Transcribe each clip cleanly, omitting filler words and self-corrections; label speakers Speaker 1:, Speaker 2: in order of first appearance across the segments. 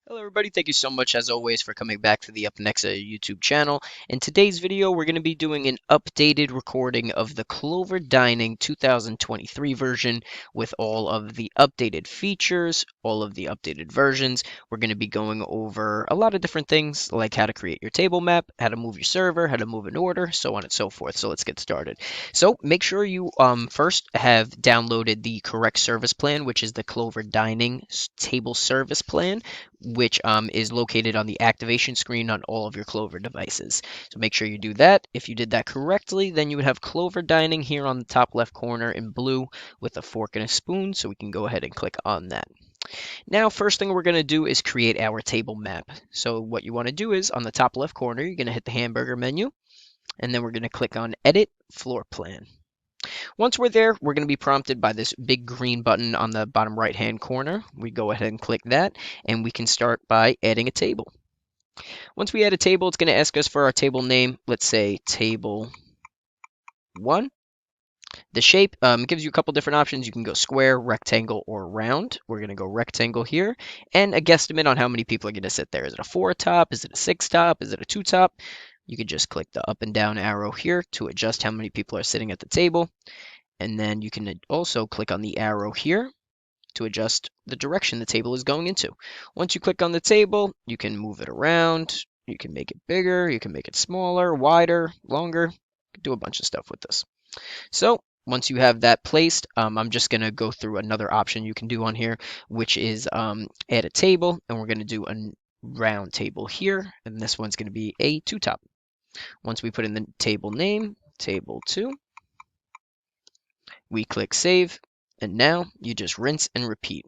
Speaker 1: Hello everybody, thank you so much as always for coming back to the Up Next YouTube channel. In today's video, we're going to be doing an updated recording of the Clover Dining 2023 version with all of the updated features, all of the updated versions. We're going to be going over a lot of different things like how to create your table map, how to move your server, how to move an order, so on and so forth. So let's get started. So make sure you first have downloaded the correct service plan, which is the Clover Dining Table Service Plan, which is located on the activation screen on all of your Clover devices. So make sure you do that. If you did that correctly, then you would have Clover Dining here on the top left corner in blue with a fork and a spoon, so we can go ahead and click on that. Now, first thing we're going to do is create our table map. So what you want to do is on the top left corner, you're going to hit the hamburger menu, and then we're going to click on Edit Floor Plan. Once we're there, we're going to be prompted by this big green button on the bottom right hand corner. We go ahead and click that, and we can start by adding a table. Once we add a table, it's going to ask us for our table name. Let's say table 1. The shape gives you a couple different options. You can go square, rectangle, or round. We're going to go rectangle here, and a guesstimate on how many people are going to sit there. Is it a 4 top? Is it a 6 top? Is it a 2 top? You can just click the up and down arrow here to adjust how many people are sitting at the table. And then you can also click on the arrow here to adjust the direction the table is going into. Once you click on the table, you can move it around. You can make it bigger. You can make it smaller, wider, longer. You can do a bunch of stuff with this. So once you have that placed, I'm just going to go through another option you can do on here, which is add a table. And we're going to do a round table here. And this one's going to be a 2 top. Once we put in the table name, table 2, we click save, and now you just rinse and repeat.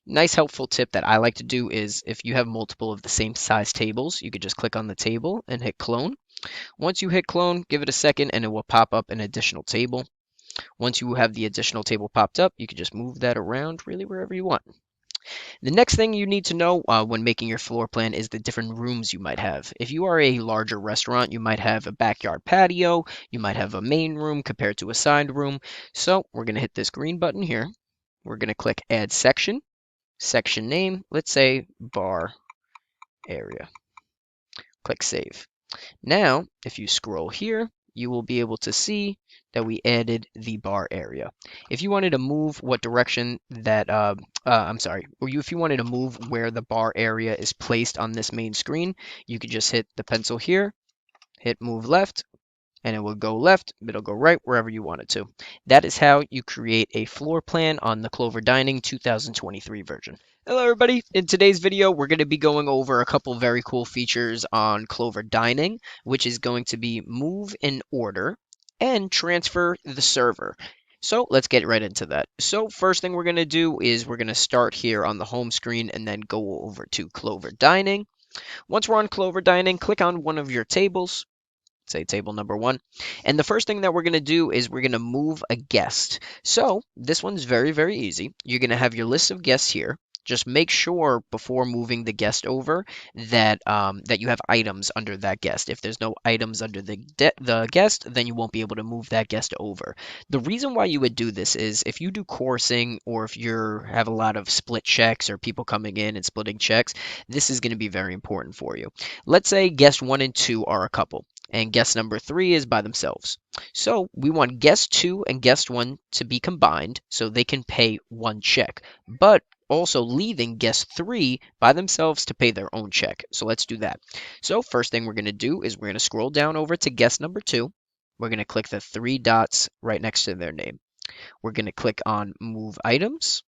Speaker 1: Nice helpful tip that I like to do is if you have multiple of the same size tables, you could just click on the table and hit clone. Once you hit clone, give it a second and it will pop up an additional table. Once you have the additional table popped up, you can just move that around really wherever you want. The next thing you need to know when making your floor plan is the different rooms you might have. If you are a larger restaurant, you might have a backyard patio, you might have a main room compared to a side room. So we're going to hit this green button here. We're going to click Add Section, section name, let's say Bar Area. Click Save. Now, if you scroll here, you will be able to see that we added the bar area. If you wanted to move what direction that, if you wanted to move where the bar area is placed on this main screen, you could just hit the pencil here, hit move left, and it will go left, it'll go right, wherever you want it to. That is how you create a floor plan on the Clover Dining 2023 version. Hello everybody, in today's video we're going to be going over a couple very cool features on Clover Dining, which is going to be move an order and transfer the server. So let's get right into that. So first thing we're going to do is we're going to start here on the home screen and then go over to Clover Dining. Once we're on Clover Dining, click on one of your tables, say table number 1. And the first thing that we're going to do is we're going to move a guest. So this one's very, very easy. You're going to have your list of guests here. Just make sure before moving the guest over that that you have items under that guest. If there's no items under the guest, then you won't be able to move that guest over. The reason why you would do this is if you do coursing or if you have a lot of split checks or people coming in and splitting checks, this is going to be very important for you. Let's say guest 1 and 2 are a couple, and guest number 3 is by themselves. So we want guest 2 and guest 1 to be combined so they can pay one check, but also leaving guest 3 by themselves to pay their own check. So let's do that. So first thing we're going to do is we're going to scroll down over to guest number 2. We're going to click the 3 dots right next to their name. We're going to click on Move Items.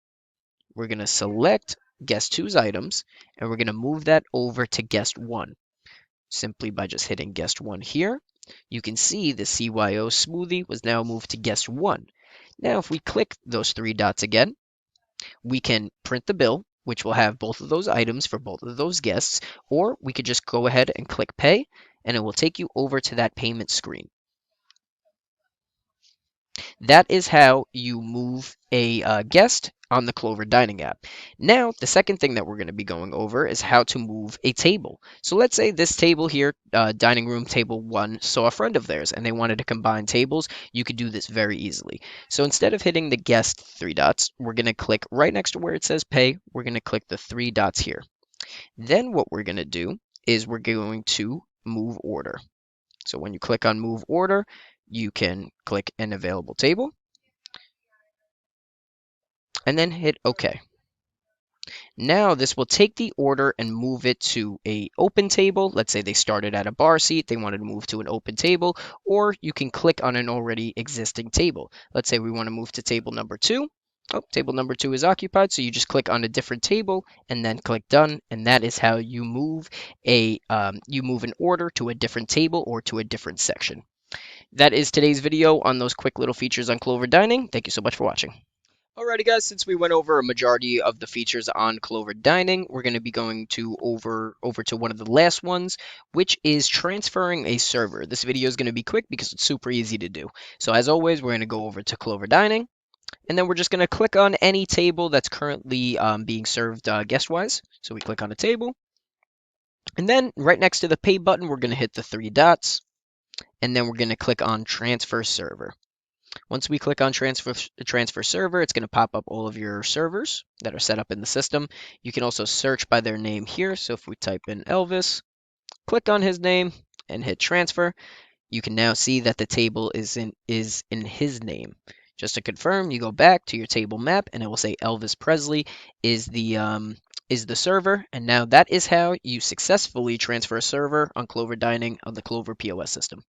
Speaker 1: We're going to select guest 2's items, and we're going to move that over to guest 1. Simply by just hitting guest 1 here. You can see the CYO smoothie was now moved to guest 1. Now if we click those 3 dots again, we can print the bill, which will have both of those items for both of those guests, or we could just go ahead and click pay, and it will take you over to that payment screen. That is how you move a guest on the Clover Dining app. Now, the second thing that we're going to be going over is how to move a table. So let's say this table here, dining room table 1, saw a friend of theirs and they wanted to combine tables. You could do this very easily. So instead of hitting the guest 3 dots, we're going to click right next to where it says pay. We're going to click the 3 dots here. Then what we're going to do is we're going to move order. So when you click on move order, you can click an available table and then hit OK. Now this will take the order and move it to a open table. Let's say they started at a bar seat, they wanted to move to an open table, or you can click on an already existing table. Let's say we want to move to table number 2. Oh, table number 2 is occupied, so you just click on a different table and then click done, and that is how you move an order to a different table or to a different section. That is today's video on those quick little features on Clover Dining. Thank you so much for watching. Alrighty guys, since we went over a majority of the features on Clover Dining, we're going to be going to over to one of the last ones, which is transferring a server. This video is going to be quick because it's super easy to do. So as always, we're going to go over to Clover Dining, and then we're just going to click on any table that's currently being served guest-wise. So we click on a table, and then right next to the pay button, we're going to hit the 3 dots, and then we're going to click on Transfer Server. Once we click on transfer server, it's going to pop up all of your servers that are set up in the system. You can also search by their name here. So if we type in Elvis, click on his name and hit transfer, you can now see that the table is in his name. Just to confirm, you go back to your table map and it will say Elvis Presley is the server, and now that is how you successfully transfer a server on Clover Dining on the Clover POS system.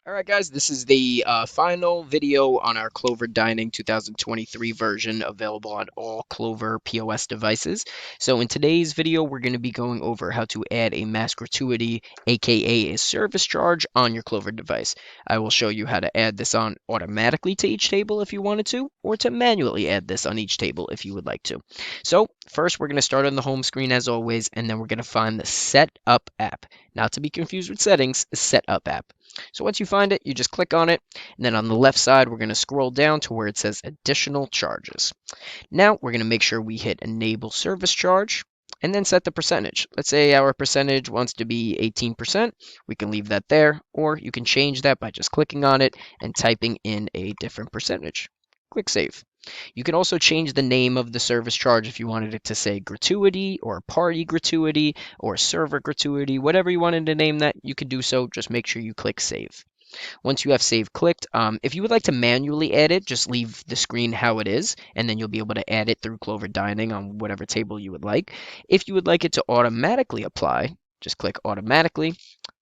Speaker 1: Alright guys, this is the final video on our Clover Dining 2023 version, available on all Clover POS devices. So in today's video, we're going to be going over how to add a mass gratuity, aka a service charge, on your Clover device. I will show you how to add this on automatically to each table if you wanted to, or to manually add this on each table if you would like to. So first, we're going to start on the home screen as always, and then we're going to find the Setup app. Not to be confused with Settings, Setup app. So once you find it, you just click on it, and then on the left side, we're going to scroll down to where it says Additional Charges. Now, we're going to make sure we hit Enable Service Charge, and then set the percentage. Let's say our percentage wants to be 18%. We can leave that there, or you can change that by just clicking on it and typing in a different percentage. Click Save. You can also change the name of the service charge if you wanted it to say gratuity or party gratuity or server gratuity, whatever you wanted to name that, you can do so. Just make sure you click save. Once you have save clicked, if you would like to manually add it, just leave the screen how it is, and then you'll be able to add it through Clover Dining on whatever table you would like. If you would like it to automatically apply, just click automatically.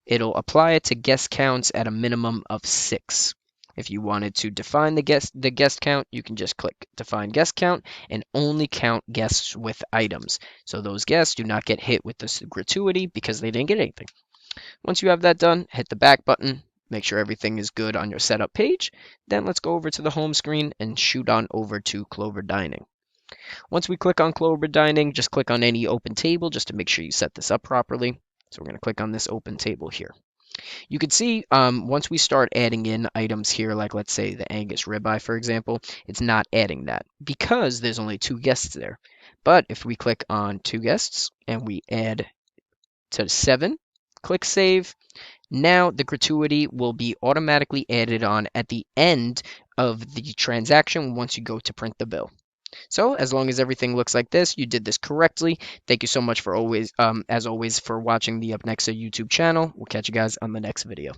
Speaker 1: It'll apply it to guest counts at a minimum of 6. If you wanted to define the guest count, you can just click define guest count and only count guests with items. So those guests do not get hit with this gratuity because they didn't get anything. Once you have that done, hit the back button, make sure everything is good on your setup page. Then let's go over to the home screen and shoot on over to Clover Dining. Once we click on Clover Dining, just click on any open table just to make sure you set this up properly. So we're going to click on this open table here. You can see once we start adding in items here, like let's say the Angus ribeye, for example, it's not adding that because there's only 2 guests there. But if we click on 2 guests and we add to 7, click save, now the gratuity will be automatically added on at the end of the transaction once you go to print the bill. So as long as everything looks like this, you did this correctly. Thank you so much for as always, for watching the Up Next YouTube channel. We'll catch you guys on the next video.